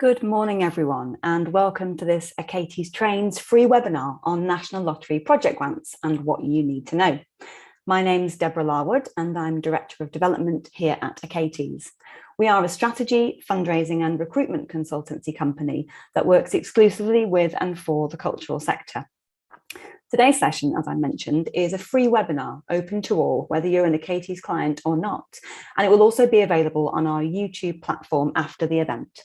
Good morning, everyone, and welcome to this Achates Trains free webinar on National Lottery project grants and what you need to know. My name's Deborah Larwood, and I'm Director of Development here at Achates. We are a strategy, fundraising and recruitment consultancy company that works exclusively with and for the cultural sector. Today's session, as I mentioned, is a free webinar open to all, whether you're an Achates client or not, and it will also be available on our YouTube platform after the event.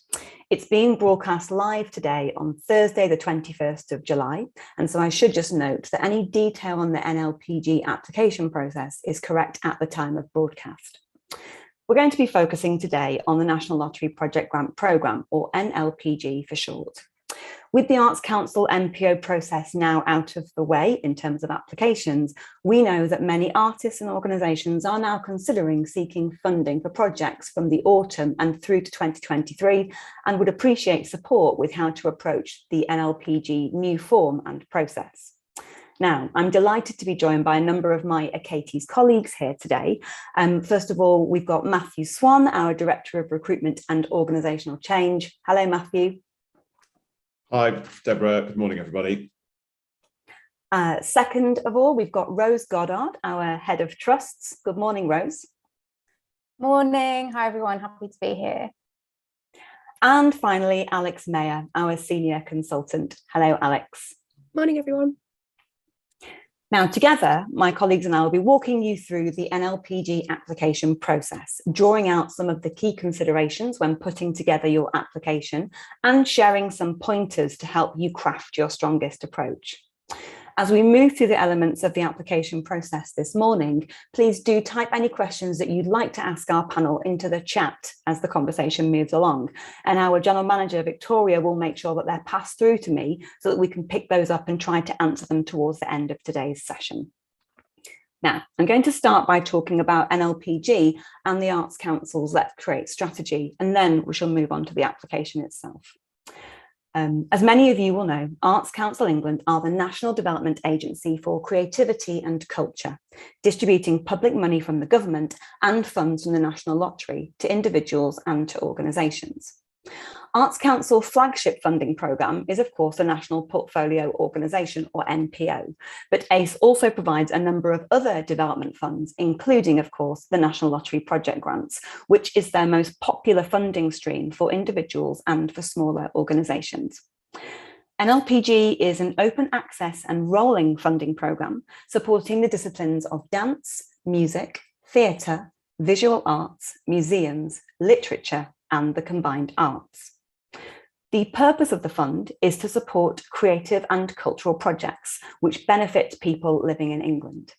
It's being broadcast live today on Thursday, the 21st of July, and so I should just note that any detail on the NLPG application process is correct at the time of broadcast. We're going to be focusing today on the National Lottery Project Grant Programme, or NLPG for short. With the Arts Council NPO process now out of the way in terms of applications, we know that many artists and organisations are now considering seeking funding for projects from the autumn and through to 2023 and would appreciate support with how to approach the NLPG new form and process. Now, I'm delighted to be joined by a number of my Achates colleagues here today. First of all, we've got Matthew Swan, our Director of Recruitment and Organisational Change. Hello, Matthew. Hi, Deborah. Good morning, everybody. Second of all, we've got Rose Goddard, our Head of Trusts. Good morning, Rose. Morning. Hi, everyone. Happy to be here. And finally, Alex Mayer, our Senior Consultant. Hello, Alex. Morning, everyone. Now, together, my colleagues and I will be walking you through the NLPG application process, drawing out some of the key considerations when putting together your application and sharing some pointers to help you craft your strongest approach. As we move through the elements of the application process this morning, please do type any questions that you'd like to ask our panel into the chat as the conversation moves along. And our General Manager, Victoria, will make sure that they're passed through to me so that we can pick those up and try to answer them towards the end of today's session. Now, I'm going to start by talking about NLPG and the Arts Council's Let's Create strategy, and then we shall move on to the application itself. As many of you will know, Arts Council England are the national development agency for creativity and culture, distributing public money from the government and funds from the National Lottery to individuals and to organisations. Arts Council flagship funding programme is, of course, the National Portfolio Organisation, or NPO, but ACE also provides a number of other development funds, including, of course, the National Lottery Project Grants, which is their most popular funding stream for individuals and for smaller organisations. NLPG is an open access and rolling funding programme supporting the disciplines of dance, music, theatre, visual arts, museums, literature, and the combined arts. The purpose of the fund is to support creative and cultural projects which benefit people living in England.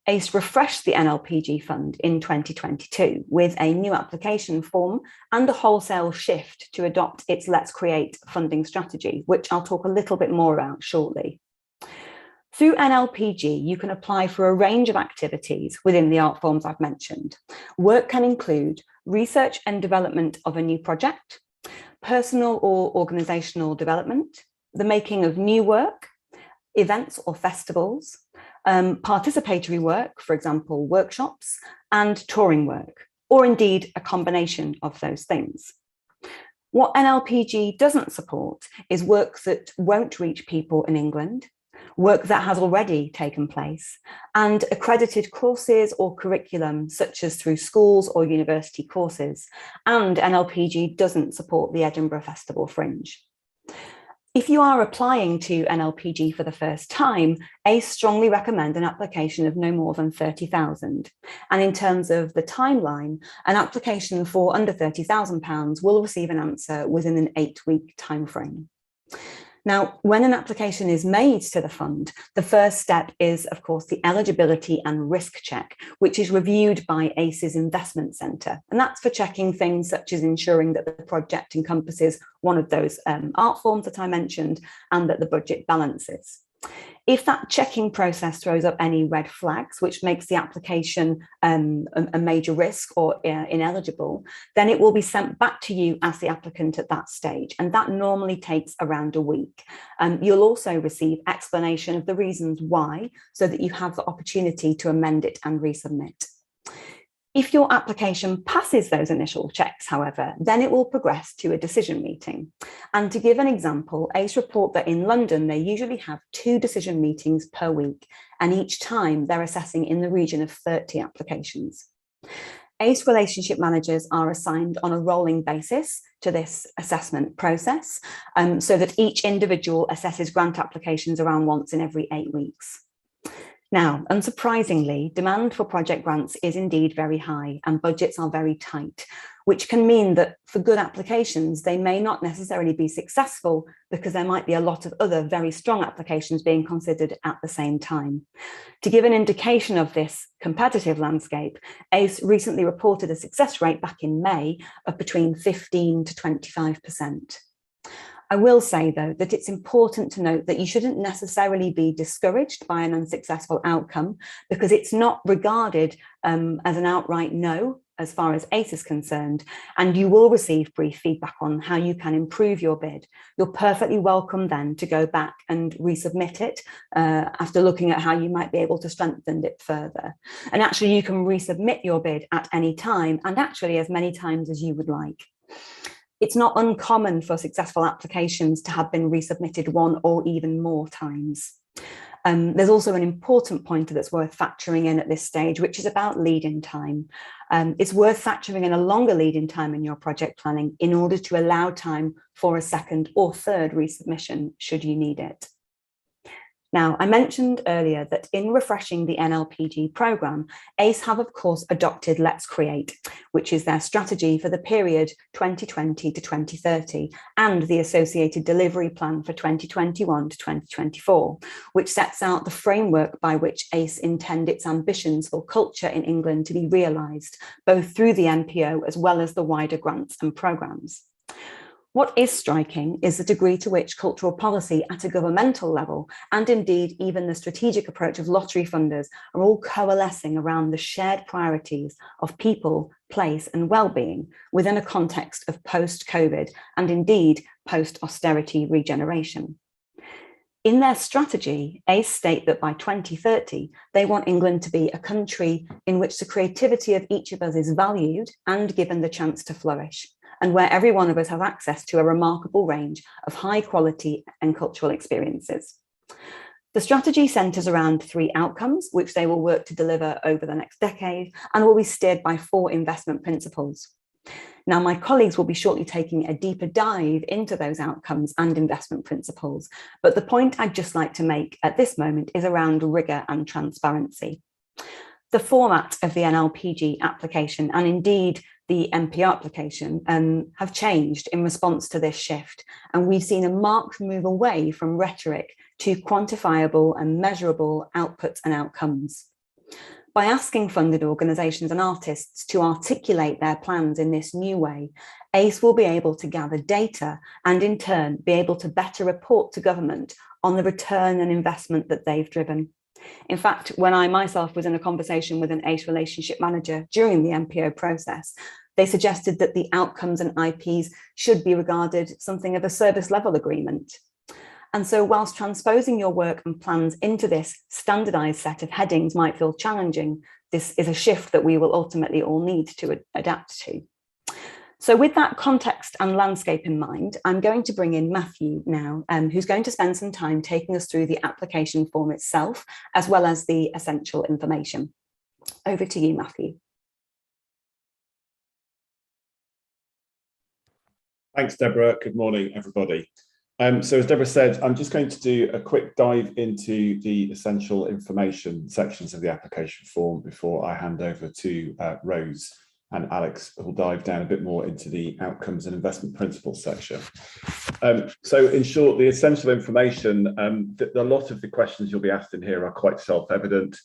ACE refreshed the NLPG fund in 2022 with a new application form and a wholesale shift to adopt its Let's Create funding strategy, which I'll talk a little bit more about shortly. Through NLPG, you can apply for a range of activities within the art forms I've mentioned. Work can include research and development of a new project, personal or organisational development, the making of new work, events or festivals, participatory work, for example, workshops, and touring work, or indeed a combination of those things. What NLPG doesn't support is work that won't reach people in England, work that has already taken place, and accredited courses or curriculum, such as through schools or university courses, and NLPG doesn't support the Edinburgh Festival Fringe. If you are applying to NLPG for the first time, ACE strongly recommend an application of no more than £30,000. And in terms of the timeline, an application for under £30,000 will receive an answer within an 8-week timeframe. Now, when an application is made to the fund, the first step is, of course, the eligibility and risk check, which is reviewed by ACE's Investment Centre. And that's for checking things such as ensuring that the project encompasses one of those art forms that I mentioned and that the budget balances. If that checking process throws up any red flags, which makes the application a major risk or ineligible, then it will be sent back to you as the applicant at that stage. And that normally takes around a week. You'll also receive explanation of the reasons why, so that you have the opportunity to amend it and resubmit. If your application passes those initial checks, however, then it will progress to a decision meeting. And to give an example, ACE report that in London, they usually have 2 decision meetings per week, and each time they're assessing in the region of 30 applications. ACE relationship managers are assigned on a rolling basis to this assessment process, so that each individual assesses grant applications around once in every 8 weeks. Now, unsurprisingly, demand for project grants is indeed very high and budgets are very tight, which can mean that for good applications, they may not necessarily be successful because there might be a lot of other very strong applications being considered at the same time. To give an indication of this competitive landscape, ACE recently reported a success rate back in May of between 15 to 25%. I will say, though, that it's important to note that you shouldn't necessarily be discouraged by an unsuccessful outcome because it's not regarded as an outright no as far as ACE is concerned, and you will receive brief feedback on how you can improve your bid. You're perfectly welcome then to go back and resubmit it after looking at how you might be able to strengthen it further. And actually you can resubmit your bid at any time, and actually as many times as you would like. It's not uncommon for successful applications to have been resubmitted 1 or even more times. There's also an important pointer that's worth factoring in at this stage, which is about lead-in time. It's worth factoring in a longer lead-in time in your project planning in order to allow time for a second or third resubmission should you need it. Now, I mentioned earlier that in refreshing the NLPG programme, ACE have, of course, adopted Let's Create, which is their strategy for the period 2020 to 2030, and the associated delivery plan for 2021 to 2024, which sets out the framework by which ACE intend its ambitions for culture in England to be realised, both through the NPO as well as the wider grants and programmes. What is striking is the degree to which cultural policy at a governmental level, and indeed even the strategic approach of lottery funders, are all coalescing around the shared priorities of people, place and well-being within a context of post-COVID and indeed post-austerity regeneration. In their strategy, ACE state that by 2030, they want England to be a country in which the creativity of each of us is valued and given the chance to flourish, and where every one of us has access to a remarkable range of high quality and cultural experiences. The strategy centres around 3 outcomes, which they will work to deliver over the next decade, and will be steered by 4 investment principles. Now, my colleagues will be shortly taking a deeper dive into those outcomes and investment principles, but the point I'd just like to make at this moment is around rigour and transparency. The format of the NLPG application, and indeed the NPO application, have changed in response to this shift, and we've seen a marked move away from rhetoric to quantifiable and measurable outputs and outcomes. By asking funded organisations and artists to articulate their plans in this new way, ACE will be able to gather data and in turn be able to better report to government on the return and investment that they've driven. In fact, when I myself was in a conversation with an ACE relationship manager during the NPO process, they suggested that the outcomes and IPs should be regarded something of a service level agreement. And so whilst transposing your work and plans into this standardised set of headings might feel challenging, this is a shift that we will ultimately all need to adapt to. So with that context and landscape in mind, I'm going to bring in Matthew now, who's going to spend some time taking us through the application form itself, as well as the essential information. Over to you, Matthew. Thanks, Deborah. Good morning, everybody. So as Deborah said, I'm just going to do a quick dive into the essential information sections of the application form before I hand over to Rose and Alex, who will dive down a bit more into the outcomes and investment principles section. So in short, the essential information, a lot of the questions you'll be asked in here are quite self-evident.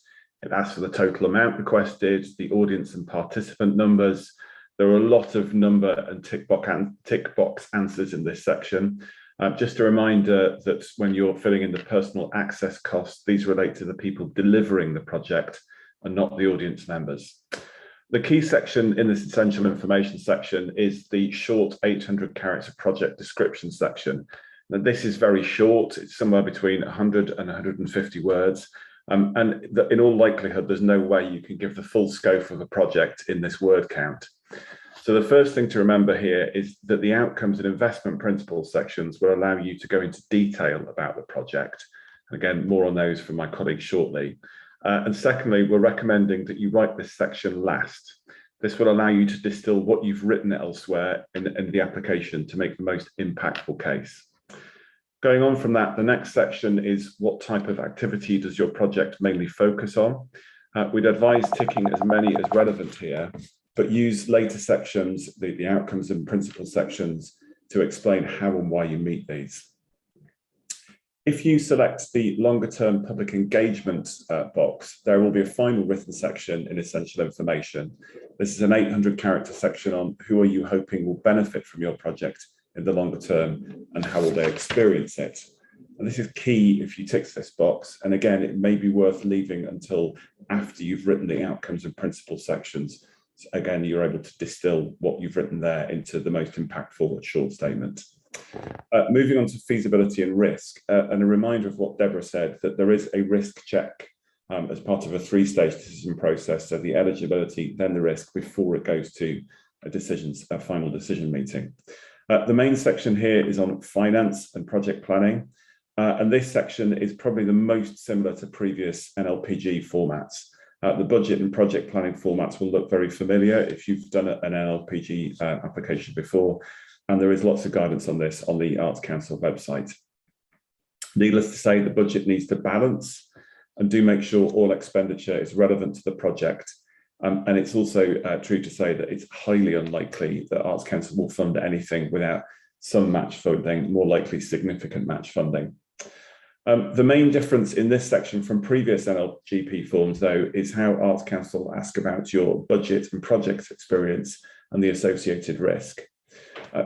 It asks for the total amount requested, the audience and participant numbers. There are a lot of number and tick box answers in this section. Just a reminder that when you're filling in the personal access costs, these relate to the people delivering the project and not the audience members. The key section in this essential information section is the short 800 character project description section. Now, this is very short. It's somewhere between 100 and 150 words. In all likelihood, there's no way you can give the full scope of a project in this word count. So the first thing to remember here is that the outcomes and investment principles sections will allow you to go into detail about the project. Again, more on those from my colleagues shortly. And secondly, we're recommending that you write this section last. This will allow you to distill what you've written elsewhere in the application to make the most impactful case. Going on from that, the next section is what type of activity does your project mainly focus on? We'd advise ticking as many as relevant here, but use later sections, the outcomes and principles sections, to explain how and why you meet these. If you select the longer term public engagement box, there will be a final written section in essential information. This is an 800 character section on who are you hoping will benefit from your project in the longer term and how will they experience it. And this is key if you tick this box. And again, it may be worth leaving until after you've written the outcomes and principles sections. So again, you're able to distill what you've written there into the most impactful short statement. Moving on to feasibility and risk, and a reminder of what Deborah said, that there is a risk check as part of a three-stage decision process. So the eligibility, then the risk, before it goes to a final decision meeting. The main section here is on finance and project planning. And this section is probably the most similar to previous NLPG formats. The budget and project planning formats will look very familiar if you've done an NLPG application before. And there is lots of guidance on this on the Arts Council website. Needless to say, the budget needs to balance and do make sure all expenditure is relevant to the project. And it's also true to say that it's highly unlikely that Arts Council will fund anything without some match funding, more likely significant match funding. The main difference in this section from previous NLGP forms, though, is how Arts Council ask about your budget and project experience and the associated risk.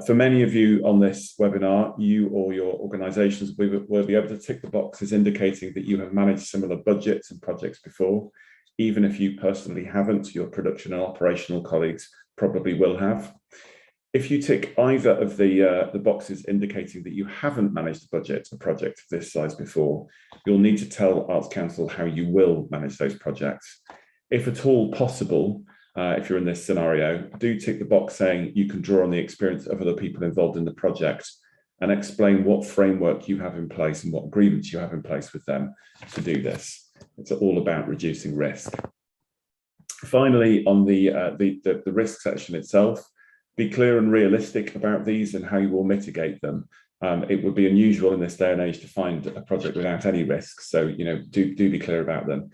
For many of you on this webinar, you or your organisations will be able to tick the boxes indicating that you have managed similar budgets and projects before. Even if you personally haven't, your production and operational colleagues probably will have. If you tick either of the boxes indicating that you haven't managed a budget, a project of this size before, you'll need to tell Arts Council how you will manage those projects. If at all possible, if you're in this scenario, do tick the box saying you can draw on the experience of other people involved in the project and explain what framework you have in place and what agreements you have in place with them to do this. It's all about reducing risk. Finally, on the risk section itself, be clear and realistic about these and how you will mitigate them. It would be unusual in this day and age to find a project without any risks, so do be clear about them.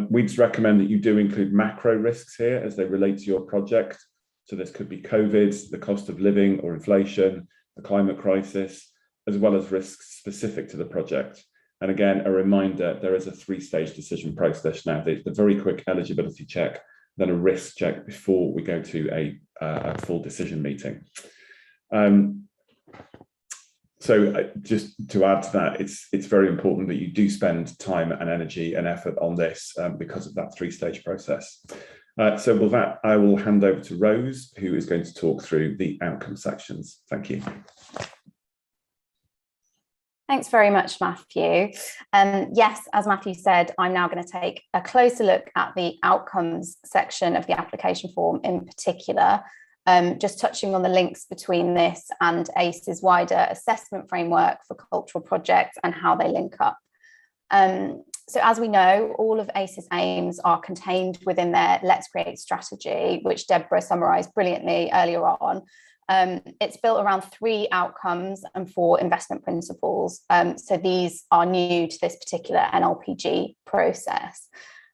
We'd recommend that you do include macro risks here as they relate to your project. So this could be COVID, the cost of living or inflation, the climate crisis, as well as risks specific to the project. And again, a reminder, there is a three-stage decision process now, the very quick eligibility check, then a risk check before we go to a full decision meeting. So just to add to that, it's very important that you do spend time and energy and effort on this because of that three-stage process. So with that, I will hand over to Rose, who is going to talk through the outcome sections. Thank you. Thanks very much, Matthew. Yes, as Matthew said, I'm now going to take a closer look at the outcomes section of the application form in particular, just touching on the links between this and ACE's wider assessment framework for cultural projects and how they link up. So as we know, all of ACE's aims are contained within their Let's Create strategy, which Deborah summarised brilliantly earlier on. It's built around 3 outcomes and 4 investment principles. So these are new to this particular NLPG process.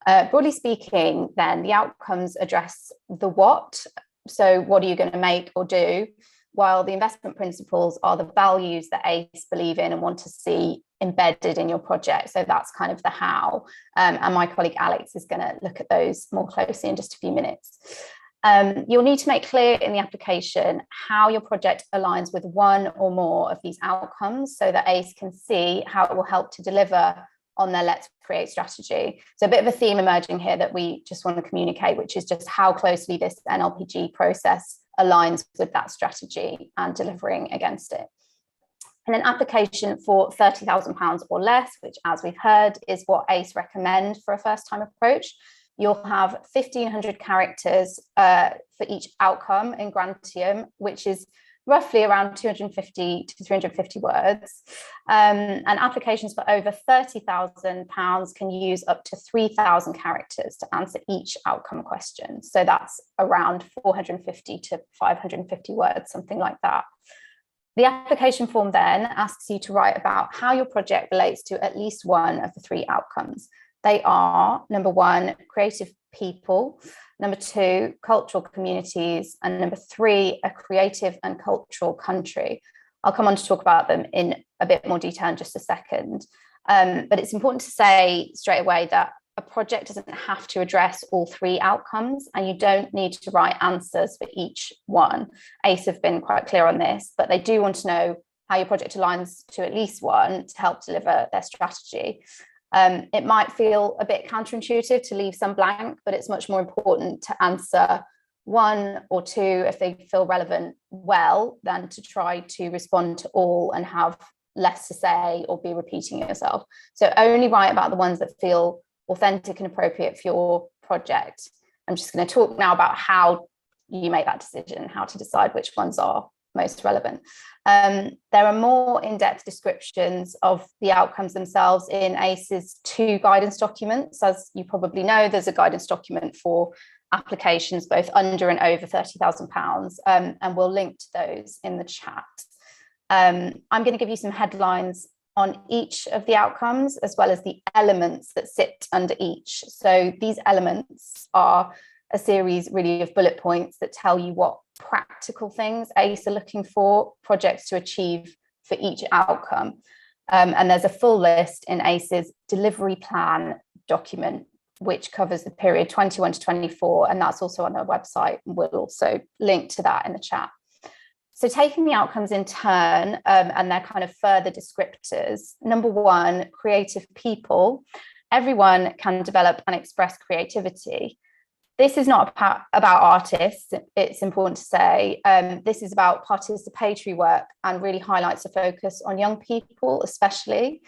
Broadly speaking, then, the outcomes address the what. So what are you going to make or do? While the investment principles are the values that ACE believe in and want to see embedded in your project. So that's kind of the how. And my colleague Alex is going to look at those more closely in just a few minutes. You'll need to make clear in the application how your project aligns with one or more of these outcomes so that ACE can see how it will help to deliver on their Let's Create strategy. So a bit of a theme emerging here that we just want to communicate, which is just how closely this NLPG process aligns with that strategy and delivering against it. And an application for £30,000 or less, which, as we've heard, is what ACE recommend for a first-time approach. You'll have 1,500 characters for each outcome in Grantium, which is roughly around 250 to 350 words. And applications for over £30,000 can use up to 3,000 characters to answer each outcome question. So that's around 450 to 550 words, something like that. The application form then asks you to write about how your project relates to at least one of the three outcomes. They are, number one, creative people, number two, cultural communities, and number three, a creative and cultural country. I'll come on to talk about them in a bit more detail in just a second. But it's important to say straight away that a project doesn't have to address all three outcomes, and you don't need to write answers for each one. ACE have been quite clear on this, but they do want to know how your project aligns to at least one to help deliver their strategy. It might feel a bit counterintuitive to leave some blank, but it's much more important to answer one or two if they feel relevant well than to try to respond to all and have less to say or be repeating yourself. So only write about the ones that feel authentic and appropriate for your project. I'm just going to talk now about how you make that decision, how to decide which ones are most relevant. There are more in-depth descriptions of the outcomes themselves in ACE's two guidance documents. As you probably know, there's a guidance document for applications both under and over £30,000, and we'll link to those in the chat. I'm going to give you some headlines on each of the outcomes, as well as the elements that sit under each. So these elements are a series really of bullet points that tell you what practical things ACE are looking for projects to achieve for each outcome. And there's a full list in ACE's delivery plan document, which covers the period 21 to 24, and that's also on their website. We'll also link to that in the chat. So taking the outcomes in turn and their kind of further descriptors. Number one, creative people. Everyone can develop and express creativity. This is not about artists, it's important to say. This is about participatory work and really highlights a focus on young people, especially.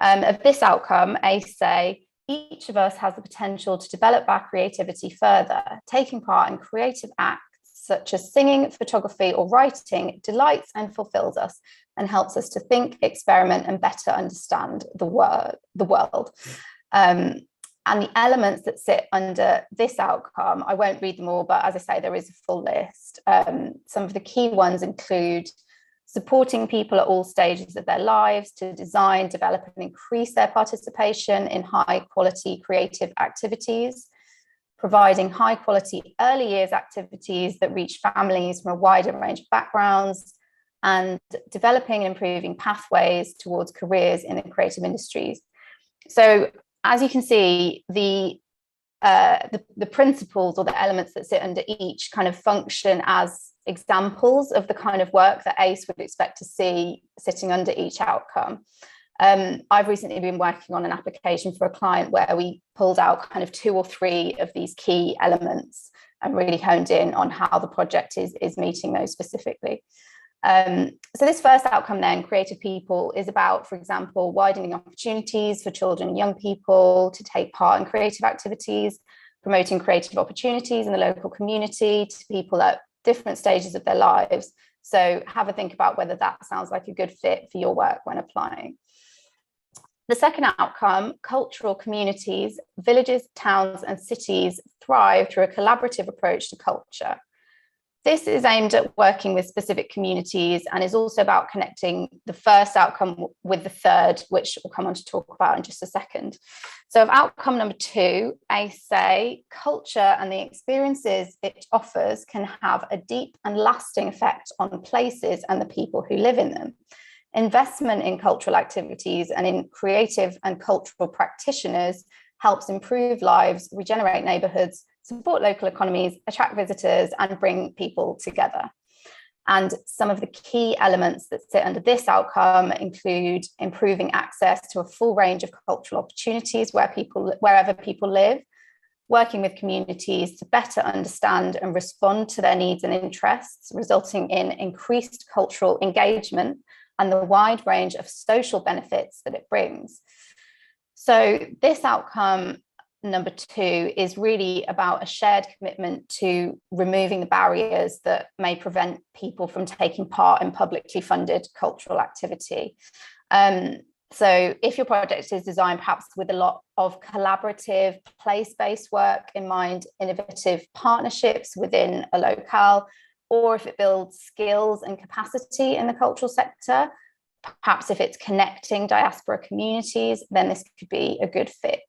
Of this outcome, ACE say, each of us has the potential to develop our creativity further. Taking part in creative acts such as singing, photography, or writing delights and fulfills us and helps us to think, experiment, and better understand the world. And the elements that sit under this outcome, I won't read them all, but as I say, there is a full list. Some of the key ones include supporting people at all stages of their lives to design, develop, and increase their participation in high-quality creative activities, providing high-quality early years activities that reach families from a wider range of backgrounds, and developing and improving pathways towards careers in the creative industries. So, as you can see, the principles or the elements that sit under each kind of function as examples of the kind of work that ACE would expect to see sitting under each outcome. I've recently been working on an application for a client where we pulled out kind of two or three of these key elements and really honed in on how the project is meeting those specifically. So this first outcome then, creative people, is about, for example, widening opportunities for children and young people to take part in creative activities, promoting creative opportunities in the local community to people at different stages of their lives. So have a think about whether that sounds like a good fit for your work when applying. The second outcome, cultural communities, villages, towns, and cities thrive through a collaborative approach to culture. This is aimed at working with specific communities and is also about connecting the first outcome with the third, which we'll come on to talk about in just a second. So of outcome number two, I say culture and the experiences it offers can have a deep and lasting effect on places and the people who live in them. Investment in cultural activities and in creative and cultural practitioners helps improve lives, regenerate neighbourhoods, support local economies, attract visitors, and bring people together. And some of the key elements that sit under this outcome include improving access to a full range of cultural opportunities wherever people live, working with communities to better understand and respond to their needs and interests, resulting in increased cultural engagement, and the wide range of social benefits that it brings. So this outcome number 2 is really about a shared commitment to removing the barriers that may prevent people from taking part in publicly funded cultural activity. So if your project is designed perhaps with a lot of collaborative place-based work in mind, innovative partnerships within a locale, or if it builds skills and capacity in the cultural sector, perhaps if it's connecting diaspora communities, then this could be a good fit.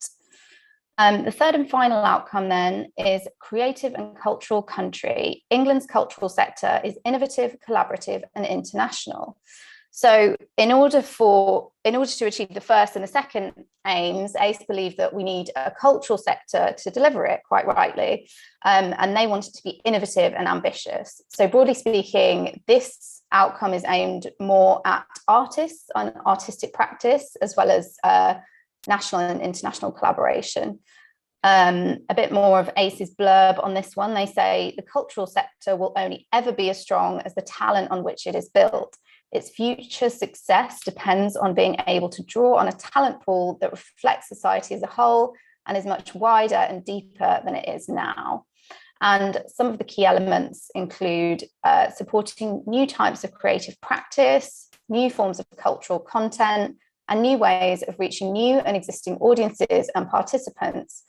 The third and final outcome then is creative and cultural country. England's cultural sector is innovative, collaborative, and international. So in order to achieve the first and the second aims, ACE believe that we need a cultural sector to deliver it, quite rightly, and they want it to be innovative and ambitious. So broadly speaking, this outcome is aimed more at artists and artistic practice, as well as national and international collaboration. A bit more of ACE's blurb on this one. They say the cultural sector will only ever be as strong as the talent on which it is built. Its future success depends on being able to draw on a talent pool that reflects society as a whole and is much wider and deeper than it is now. And some of the key elements include supporting new types of creative practice, new forms of cultural content, and new ways of reaching new and existing audiences and participants.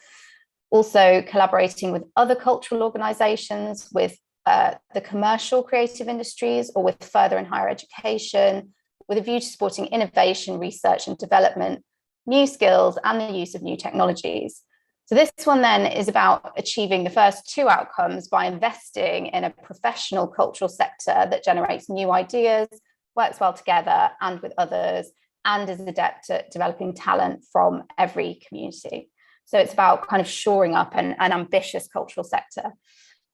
Also collaborating with other cultural organisations, with the commercial creative industries, or with further and higher education, with a view to supporting innovation, research and development, new skills, and the use of new technologies. So this one then is about achieving the first 2 outcomes by investing in a professional cultural sector that generates new ideas, works well together and with others, and is adept at developing talent from every community. So it's about kind of shoring up an ambitious cultural sector.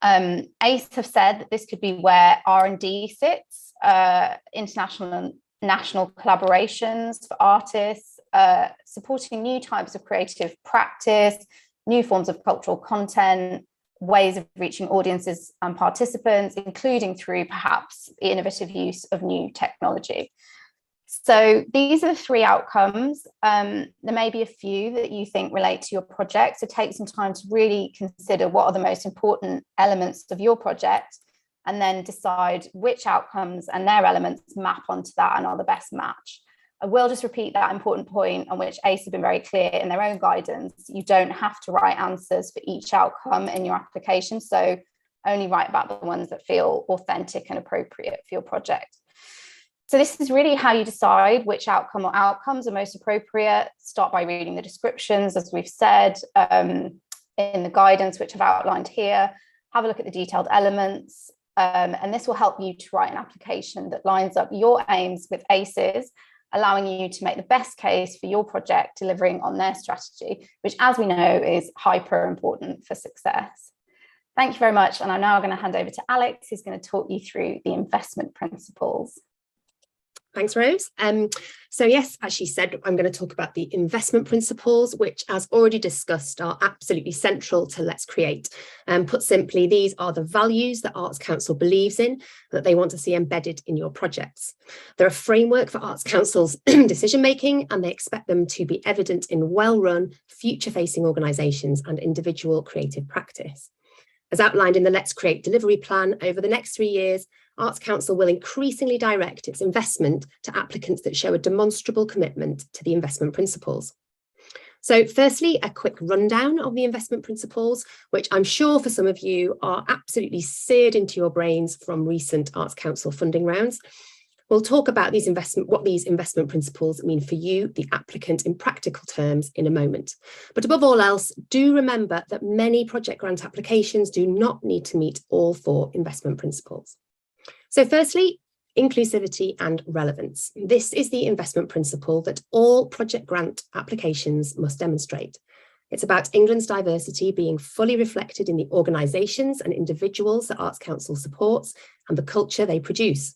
ACE have said that this could be where R&D sits, international and national collaborations for artists, supporting new types of creative practice, new forms of cultural content, ways of reaching audiences and participants, including through perhaps the innovative use of new technology. So these are the 3 outcomes. There may be a few that you think relate to your project, so take some time to really consider what are the most important elements of your project, and then decide which outcomes and their elements map onto that and are the best match. I will just repeat that important point on which ACE have been very clear in their own guidance. You don't have to write answers for each outcome in your application, so only write about the ones that feel authentic and appropriate for your project. So this is really how you decide which outcome or outcomes are most appropriate. Start by reading the descriptions, as we've said, in the guidance, which I've outlined here. Have a look at the detailed elements, and this will help you to write an application that lines up your aims with ACE's, allowing you to make the best case for your project delivering on their strategy, which, as we know, is hyper important for success. Thank you very much. And I'm now going to hand over to Alex, who's going to talk you through the investment principles. Thanks, Rose. So yes, as she said, I'm going to talk about the investment principles, which, as already discussed, are absolutely central to Let's Create. Put simply, these are the values that Arts Council believes in, that they want to see embedded in your projects. They're a framework for Arts Council's decision-making, and they expect them to be evident in well-run, future-facing organisations and individual creative practice. As outlined in the Let's Create delivery plan, over the next 3 years, Arts Council will increasingly direct its investment to applicants that show a demonstrable commitment to the investment principles. So firstly, a quick rundown of the investment principles, which I'm sure for some of you are absolutely seared into your brains from recent Arts Council funding rounds. We'll talk about what these investment principles mean for you, the applicant, in practical terms in a moment. But above all else, do remember that many project grant applications do not need to meet all 4 investment principles. So firstly, inclusivity and relevance. This is the investment principle that all project grant applications must demonstrate. It's about England's diversity being fully reflected in the organisations and individuals that Arts Council supports and the culture they produce.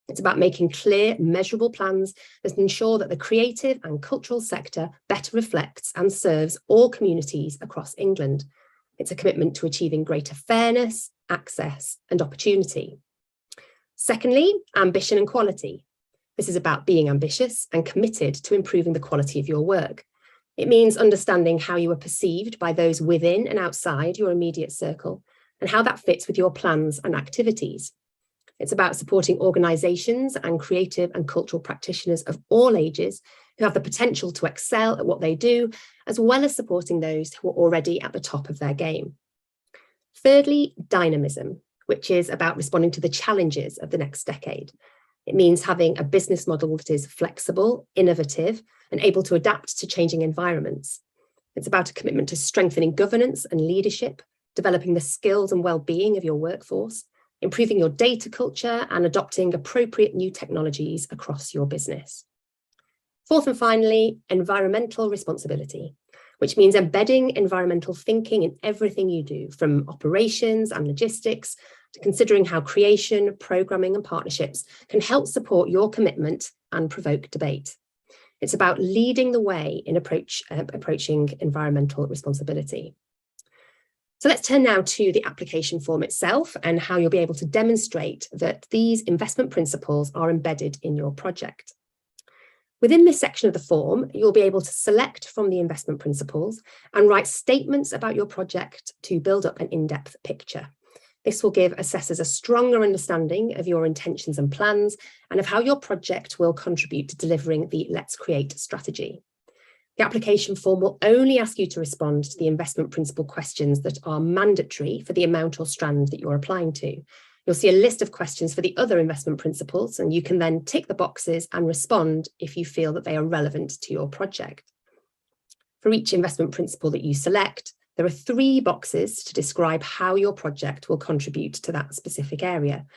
It's about making clear, measurable plans that ensure that the creative and cultural sector better reflects and serves all communities across England. It's a commitment to achieving greater fairness, access and opportunity. Secondly, ambition and quality. This is about being ambitious and committed to improving the quality of your work. It means understanding how you are perceived by those within and outside your immediate circle and how that fits with your plans and activities. It's about supporting organisations and creative and cultural practitioners of all ages who have the potential to excel at what they do, as well as supporting those who are already at the top of their game. Thirdly, dynamism, which is about responding to the challenges of the next decade. It means having a business model that is flexible, innovative, and able to adapt to changing environments. It's about a commitment to strengthening governance and leadership, developing the skills and well-being of your workforce, improving your data culture, and adopting appropriate new technologies across your business. Fourth and finally, environmental responsibility, which means embedding environmental thinking in everything you do, from operations and logistics to considering how creation, programming, and partnerships can help support your commitment and provoke debate. It's about leading the way in approaching environmental responsibility. So let's turn now to the application form itself and how you'll be able to demonstrate that these investment principles are embedded in your project. Within this section of the form, you'll be able to select from the investment principles and write statements about your project to build up an in-depth picture. This will give assessors a stronger understanding of your intentions and plans and of how your project will contribute to delivering the Let's Create strategy. The application form will only ask you to respond to the investment principle questions that are mandatory for the amount or strand that you're applying to. You'll see a list of questions for the other investment principles, and you can then tick the boxes and respond if you feel that they are relevant to your project. For each investment principle that you select, there are 3 boxes to describe how your project will contribute to that specific area.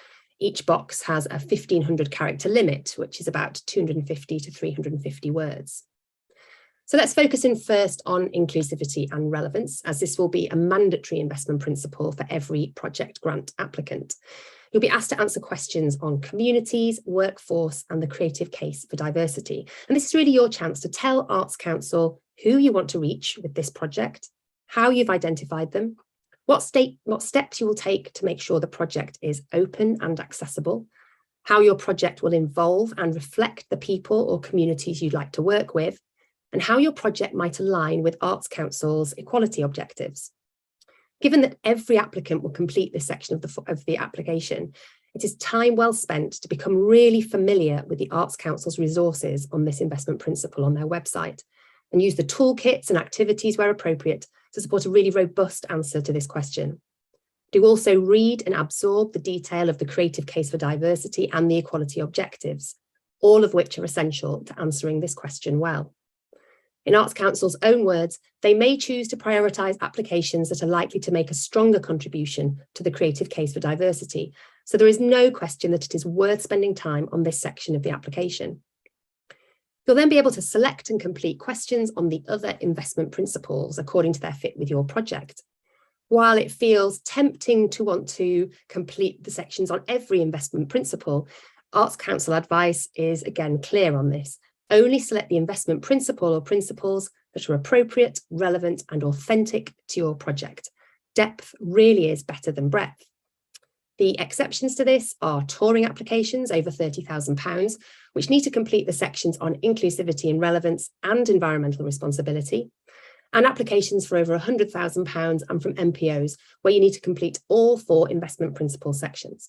Each box has a 1,500 character limit, which is about 250 to 350 words. So let's focus in first on inclusivity and relevance, as this will be a mandatory investment principle for every project grant applicant. You'll be asked to answer questions on communities, workforce, and the creative case for diversity. And this is really your chance to tell Arts Council who you want to reach with this project, how you've identified them, what steps you will take to make sure the project is open and accessible, how your project will involve and reflect the people or communities you'd like to work with, and how your project might align with Arts Council's equality objectives. Given that every applicant will complete this section of the application, it is time well spent to become really familiar with the Arts Council's resources on this investment principle on their website, and use the toolkits and activities where appropriate to support a really robust answer to this question. Do also read and absorb the detail of the creative case for diversity and the equality objectives, all of which are essential to answering this question well. In Arts Council's own words, they may choose to prioritise applications that are likely to make a stronger contribution to the creative case for diversity, so there is no question that it is worth spending time on this section of the application. You'll then be able to select and complete questions on the other investment principles according to their fit with your project. While it feels tempting to want to complete the sections on every investment principle, Arts Council advice is again clear on this. Only select the investment principle or principles that are appropriate, relevant, and authentic to your project. Depth really is better than breadth. The exceptions to this are touring applications over £30,000, which need to complete the sections on inclusivity and relevance and environmental responsibility, and applications for over £100,000 and from MPOs, where you need to complete all 4 investment principle sections.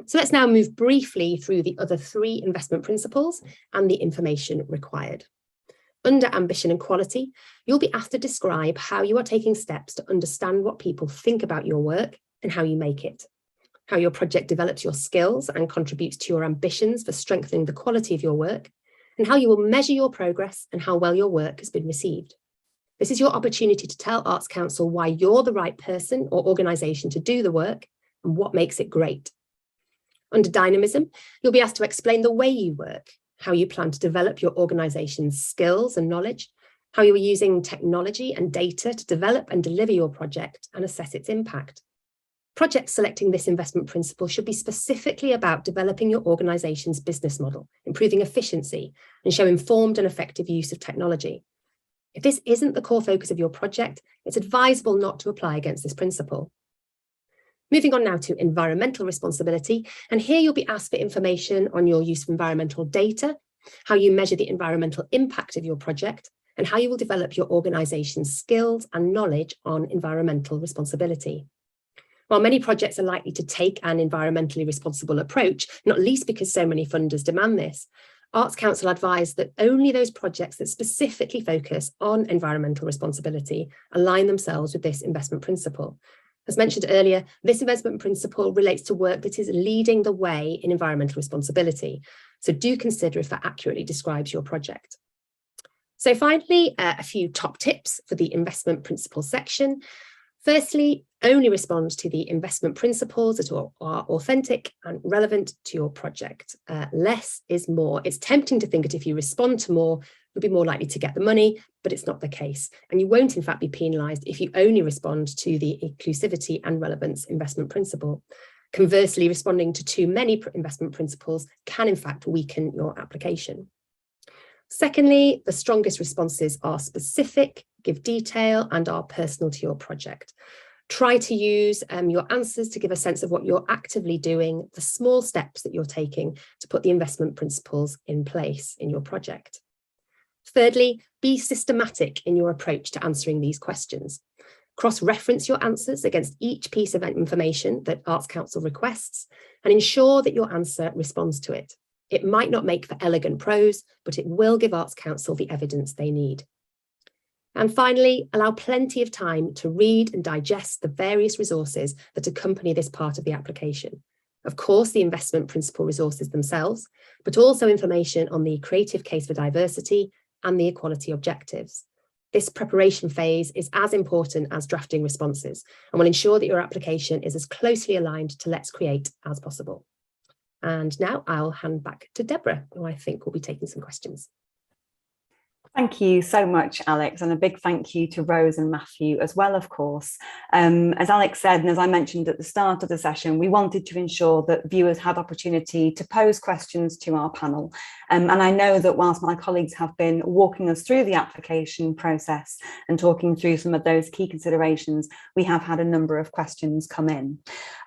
So let's now move briefly through the other 3 investment principles and the information required. Under ambition and quality, you'll be asked to describe how you are taking steps to understand what people think about your work and how you make it, how your project develops your skills and contributes to your ambitions for strengthening the quality of your work, and how you will measure your progress and how well your work has been received. This is your opportunity to tell Arts Council why you're the right person or organisation to do the work and what makes it great. Under dynamism, you'll be asked to explain the way you work, how you plan to develop your organisation's skills and knowledge, how you are using technology and data to develop and deliver your project and assess its impact. Projects selecting this investment principle should be specifically about developing your organisation's business model, improving efficiency, and show informed and effective use of technology. If this isn't the core focus of your project, it's advisable not to apply against this principle. Moving on now to environmental responsibility, and here you'll be asked for information on your use of environmental data, how you measure the environmental impact of your project, and how you will develop your organisation's skills and knowledge on environmental responsibility. While many projects are likely to take an environmentally responsible approach, not least because so many funders demand this, Arts Council advise that only those projects that specifically focus on environmental responsibility align themselves with this investment principle. As mentioned earlier, this investment principle relates to work that is leading the way in environmental responsibility. So do consider if that accurately describes your project. So finally, a few top tips for the investment principles section. Firstly, only respond to the investment principles that are authentic and relevant to your project. Less is more. It's tempting to think that if you respond to more, you'll be more likely to get the money, but it's not the case. And you won't, in fact, be penalised if you only respond to the inclusivity and relevance investment principle. Conversely, responding to too many investment principles can, in fact, weaken your application. Secondly, the strongest responses are specific, give detail, and are personal to your project. Try to use your answers to give a sense of what you're actively doing, the small steps that you're taking to put the investment principles in place in your project. Thirdly, be systematic in your approach to answering these questions. Cross-reference your answers against each piece of information that Arts Council requests and ensure that your answer responds to it. It might not make for elegant prose, but it will give Arts Council the evidence they need. And finally, allow plenty of time to read and digest the various resources that accompany this part of the application. Of course, the investment principle resources themselves, but also information on the creative case for diversity and the equality objectives. This preparation phase is as important as drafting responses and will ensure that your application is as closely aligned to Let's Create as possible. And now I'll hand back to Deborah, who I think will be taking some questions. Thank you so much, Alex, and a big thank you to Rose and Matthew as well, of course. As Alex said, and as I mentioned at the start of the session, we wanted to ensure that viewers had opportunity to pose questions to our panel. And I know that whilst my colleagues have been walking us through the application process and talking through some of those key considerations, we have had a number of questions come in.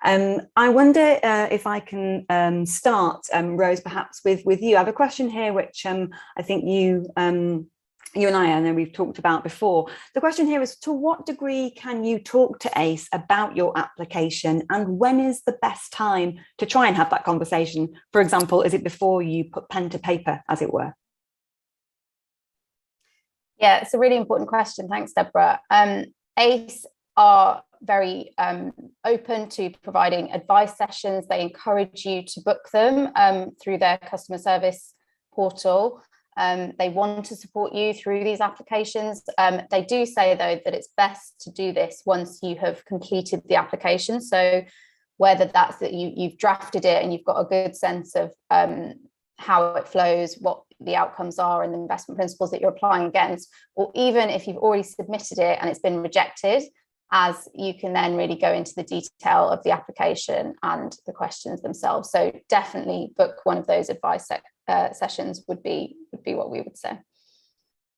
I wonder if I can start, Rose, perhaps with you. I have a question here, which I think you and I know we've talked about before. The question here is, to what degree can you talk to ACE about your application, and when is the best time to try and have that conversation? For example, is it before you put pen to paper, as it were? Yeah, it's a really important question. Thanks, Deborah. ACE are very open to providing advice sessions. They encourage you to book them through their customer service portal. They want to support you through these applications. They do say, though, that it's best to do this once you have completed the application. So whether that's that you've drafted it and you've got a good sense of how it flows, what the outcomes are and the investment principles that you're applying against, or even if you've already submitted it and it's been rejected, as you can then really go into the detail of the application and the questions themselves. So definitely book one of those advice sessions would be what we would say.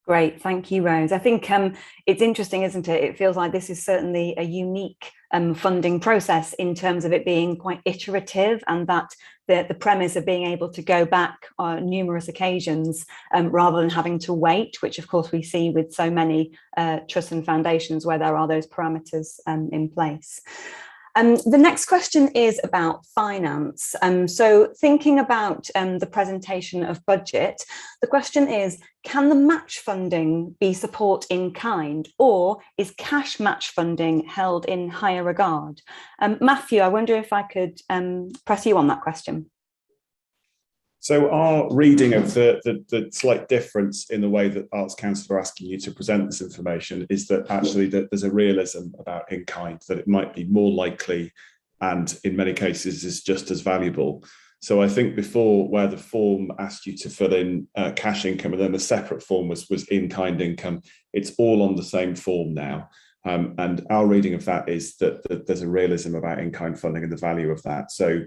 Great, thank you, Rose. I think it's interesting, isn't it? It feels like this is certainly a unique funding process in terms of it being quite iterative, and that the premise of being able to go back on numerous occasions rather than having to wait, which of course we see with so many trusts and foundations where there are those parameters in place. The next question is about finance. So thinking about the presentation of budget, the question is, can the match funding be support in kind, or is cash match funding held in higher regard? Matthew, I wonder if I could press you on that question. So our reading of the slight difference in the way that Arts Council are asking you to present this information is that actually that there's a realism about in kind, that it might be more likely and in many cases is just as valuable. So I think before, where the form asked you to fill in cash income and then the separate form was in kind income, it's all on the same form now. And our reading of that is that there's a realism about in kind funding and the value of that. So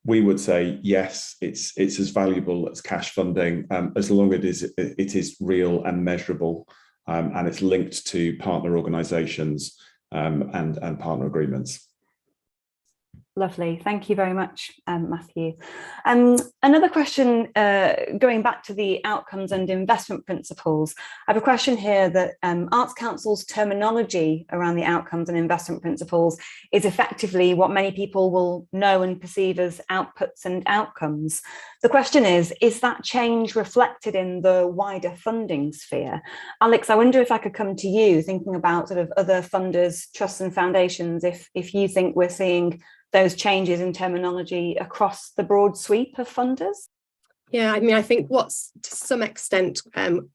we would say, yes, it's as valuable as cash funding, as long as it is real and measurable, and it's linked to partner organisations and partner agreements. Lovely. Thank you very much, Matthew. Another question, going back to the outcomes and investment principles. I have a question here that Arts Council's terminology around the outcomes and investment principles is effectively what many people will know and perceive as outputs and outcomes. The question is that change reflected in the wider funding sphere? Alex, I wonder if I could come to you, thinking about sort of other funders, trusts and foundations, if you think we're seeing those changes in terminology across the broad sweep of funders? Yeah, I mean, I think what's to some extent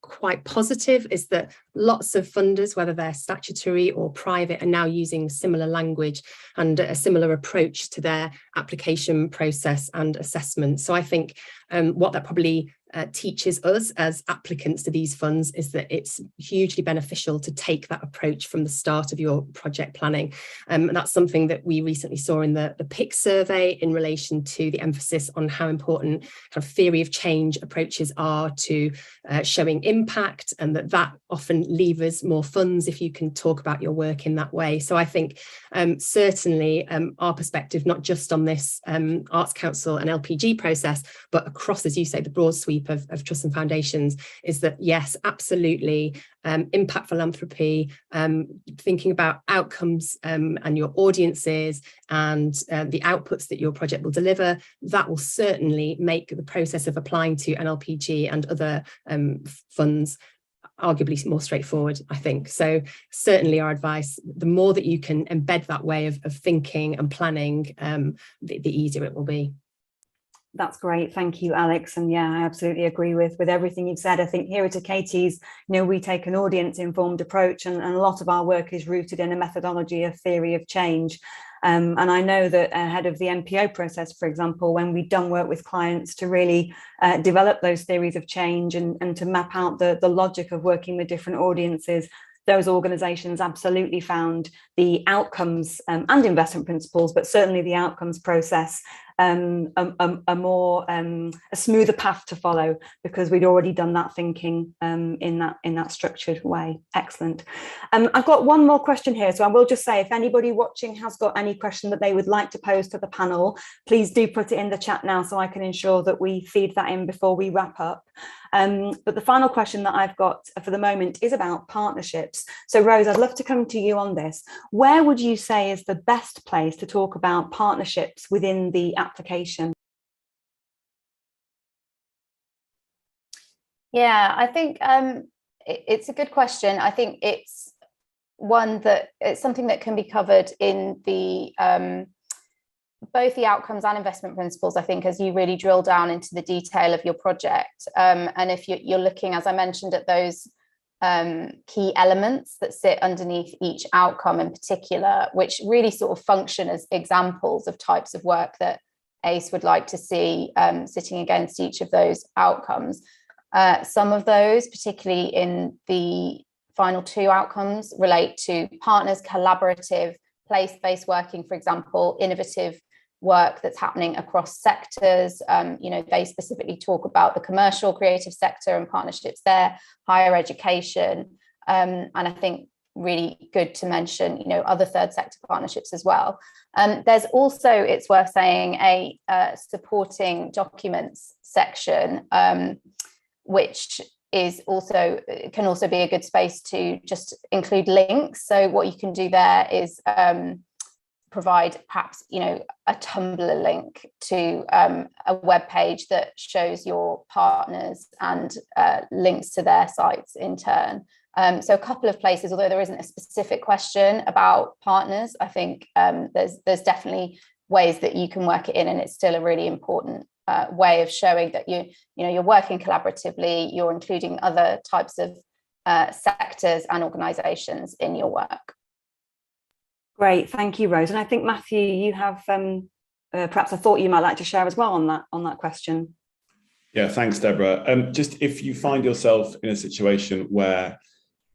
quite positive is that lots of funders, whether they're statutory or private, are now using similar language and a similar approach to their application process and assessment. So I think what that probably teaches us as applicants to these funds is that it's hugely beneficial to take that approach from the start of your project planning. And that's something that we recently saw in the PIC survey in relation to the emphasis on how important kind of theory of change approaches are to showing impact, and that often levers more funds if you can talk about your work in that way. So I think certainly our perspective, not just on this Arts Council and LPG process, but across, as you say, the broad sweep of trusts and foundations, is that yes, absolutely, impact philanthropy, thinking about outcomes and your audiences and the outputs that your project will deliver, that will certainly make the process of applying to NLPG and other funds arguably more straightforward, I think. So certainly our advice, the more that you can embed that way of thinking and planning, the easier it will be. That's great. Thank you, Alex. And yeah, I absolutely agree with everything you've said. I think here at Achates, we take an audience informed approach, and a lot of our work is rooted in a methodology of theory of change. And I know that ahead of the MPO process, for example, when we've done work with clients to really develop those theories of change and to map out the logic of working with different audiences, those organisations absolutely found the outcomes and investment principles, but certainly the outcomes process a smoother path to follow, because we'd already done that thinking in that structured way. Excellent. I've got one more question here, so I will just say, if anybody watching has got any question that they would like to pose to the panel, please do put it in the chat now so I can ensure that we feed that in before we wrap up. But the final question that I've got for the moment is about partnerships. So Rose, I'd love to come to you on this. Where would you say is the best place to talk about partnerships within the application? Yeah, I think it's a good question. I think it's something that can be covered in the both the outcomes and investment principles, I think, as you really drill down into the detail of your project. And if you're looking, as I mentioned, at those key elements that sit underneath each outcome in particular, which really sort of function as examples of types of work that ACE would like to see sitting against each of those outcomes. Some of those, particularly in the final two outcomes, relate to partners, collaborative, place-based working, for example, innovative work that's happening across sectors. They specifically talk about the commercial creative sector and partnerships there, higher education, and I think really good to mention, other third sector partnerships as well. There's also, it's worth saying, a supporting documents section, which can also be a good space to just include links. So what you can do there is provide perhaps a Tumblr link to a web page that shows your partners and links to their sites in turn. So a couple of places, although there isn't a specific question about partners, I think there's definitely ways that you can work it in, and it's still a really important way of showing that you're working collaboratively, you're including other types of sectors and organisations in your work. Great, thank you, Rose. And I think, Matthew, you have perhaps a thought you might like to share as well on that question. Yeah, thanks, Deborah. Just if you find yourself in a situation where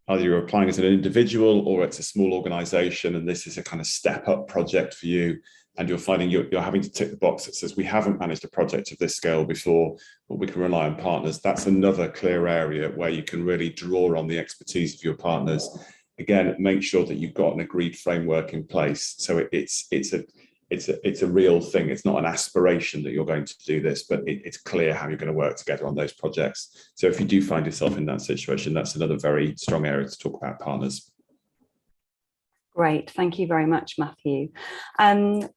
either you're applying as an individual or it's a small organisation, and this is a kind of step-up project for you, and you're finding you're having to tick the box that says, we haven't managed a project of this scale before, but we can rely on partners. That's another clear area where you can really draw on the expertise of your partners. Again, make sure that you've got an agreed framework in place. So it's it's a real thing. It's not an aspiration that you're going to do this, but it's clear how you're going to work together on those projects. So if you do find yourself in that situation, that's another very strong area to talk about partners. Great, thank you very much, Matthew.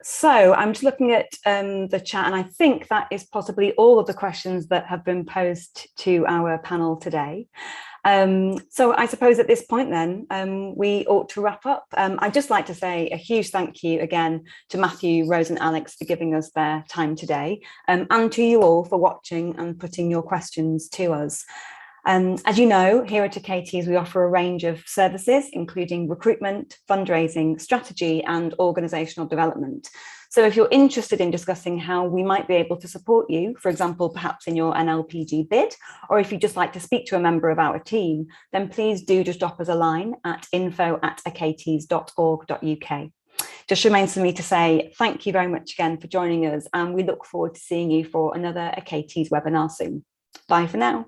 So I'm just looking at the chat, and I think that is possibly all of the questions that have been posed to our panel today. So I suppose at this point then, we ought to wrap up. I'd just like to say a huge thank you again to Matthew, Rose and Alex for giving us their time today, and to you all for watching and putting your questions to us. As you know, here at Achates, we offer a range of services, including recruitment, fundraising, strategy, and organisational development. So if you're interested in discussing how we might be able to support you, for example, perhaps in your NLPG bid, or if you'd just like to speak to a member of our team, then please do just drop us a line at info@achates.org.uk. Just remains for me to say thank you very much again for joining us, and we look forward to seeing you for another Achates webinar soon. Bye for now.